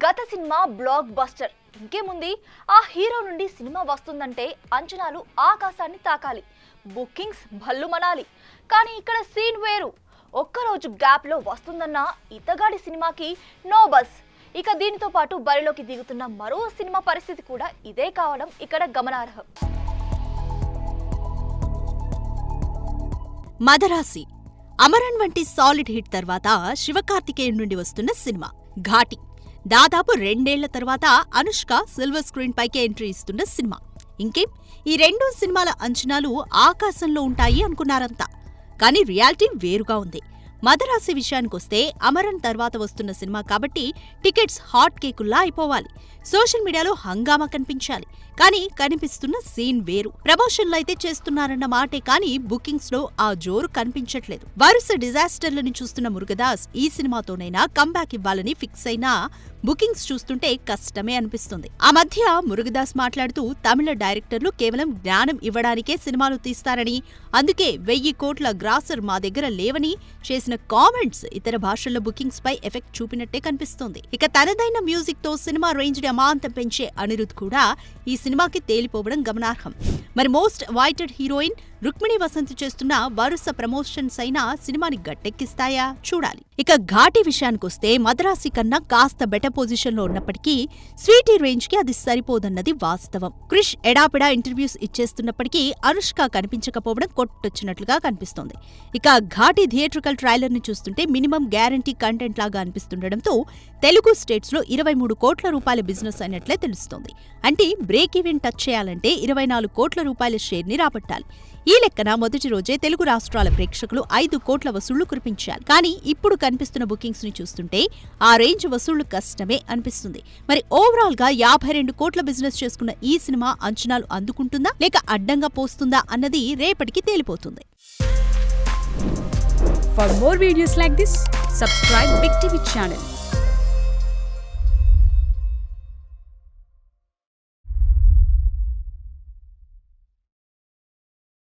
గత cinema block buster. ఇంకేముంది, ఆ హీరో నుండి సినిమా వస్తుందంటే అంచనాలు ఆకాశాన్ని తాకాలి, బుకింగ్స్ భల్లు మనాలి. కానీ ఇక్కడ సీన్ వేరు. ఒక్కరోజు గ్యాప్లో వస్తుందన్న ఇతగాడి సినిమాకి నో బస్. ఇక దీనితో పాటు బరిలోకి దిగుతున్న మరో సినిమా పరిస్థితి కూడా ఇదే కావడం ఇక్కడ గమనార్హం. మదరాసి అమరన్ వంటి సాలిడ్ హిట్ తర్వాత శివకార్తికేయన్ నుండి వస్తున్న సినిమా ఘాటి. దాదాపు 2 ఏళ్ల తర్వాత అనుష్క సిల్వర్ స్క్రీన్ పైకి ఎంట్రీ ఇస్తున్న సినిమా. ఇంకేం, ఈ 2 సినిమాల అంచనాలు ఆకాశంలో ఉంటాయి అనుకున్నారంతా. కానీ రియాలిటీ వేరుగా ఉంది. మదరాసి విషయానికొస్తే అమరన్ తర్వాత వస్తున్న సినిమా కాబట్టి టికెట్స్ హాట్ కేకుల్లా అయిపోవాలి. సోషల్ మీడియాలో హంగామా కనిపించాలి. కానీ కనిపిస్తున్న సీన్ వేరు. ప్రమోషన్లు అయితే చేస్తున్నారన్న మాటే కానీ బుకింగ్స్ లో ఆ జోరు కనిపించట్లేదు. వరుస డిజాస్టర్లను చూస్తున్న మురుగదాస్ ఈ సినిమాతోనైనా కంబ్యాక్ ఇవ్వాలని ఫిక్స్ అయినా బుకింగ్స్ చూస్తుంటే కష్టమే అనిపిస్తుంది. ఆ మధ్య మురుగదాస్ మాట్లాడుతూ తమిళ డైరెక్టర్లు కేవలం జ్ఞానం ఇవ్వడానికే సినిమాలు తీస్తారని, అందుకే 1000 కోట్ల గ్రాసర్ మా దగ్గర లేవని చేసిన కామెంట్స్ ఇతర భాషల్లో బుకింగ్స్ పై ఎఫెక్ట్ చూపినట్టే కనిపిస్తోంది. ఇక తనదైన మ్యూజిక్ తో సినిమా రేంజ్ ని అమాంతం పెంచే అనిరుద్ కూడా ఈ సినిమాకి తేలిపోవడం గమనార్హం. మరి most awaited heroine Rukmini Vasanth చేస్తున్న వరుస ప్రమోషన్స్ అయినా సినిమాని గట్టెక్కిస్తాయా చూడాలి. ఇక ఘాటి విషయానికొస్తే మద్రాసి కన్నా కాస్త బెటర్ పొజిషన్ లో ఉన్నప్పటికీ స్వీటీ రేంజ్ కి అది సరిపోదన్నది వాస్తవం. క్రిష్ ఎడాపెడా ఇంటర్వ్యూస్ ఇచ్చేస్తున్నప్పటికీ అనుష్క కనిపించకపోవడం కొట్టొచ్చినట్లుగా కనిపిస్తోంది. ఇక ఘాటి థియేట్రికల్ ట్రైలర్ ని చూస్తుంటే మినిమం గ్యారంటీ కంటెంట్ లాగా అనిపిస్తుండటంతో తెలుగు స్టేట్స్ లో 23 కోట్ల రూపాయల బిజినెస్ అయినట్లే తెలుస్తోంది. అంటే బ్రేక్ ఈవెన్ టచ్ చేయాలంటే 24 కోట్ల రూపాయల షేర్ ని రాబట్టాలి. ఈ లెక్కన మొదటి రోజే తెలుగు రాష్ట్రాల ప్రేక్షకులు 5 కోట్ల వసూళ్లు కురిపించాలి. కానీ ఇప్పుడు కనిపిస్తున్న బుకింగ్స్ ని చూస్తుంటే ఆ రేంజ్ వసూళ్లు కష్టమే అనిపిస్తుంది. మరి ఓవరాల్ గా 52 కోట్ల బిజినెస్ చేసుకున్న ఈ సినిమా అంచనాలు అందుకుంటుందా లేక అడ్డంగా పోస్తుందా అన్నది రేపటికి తేలిపోతుంది. For more videos like this, subscribe Big TV channel.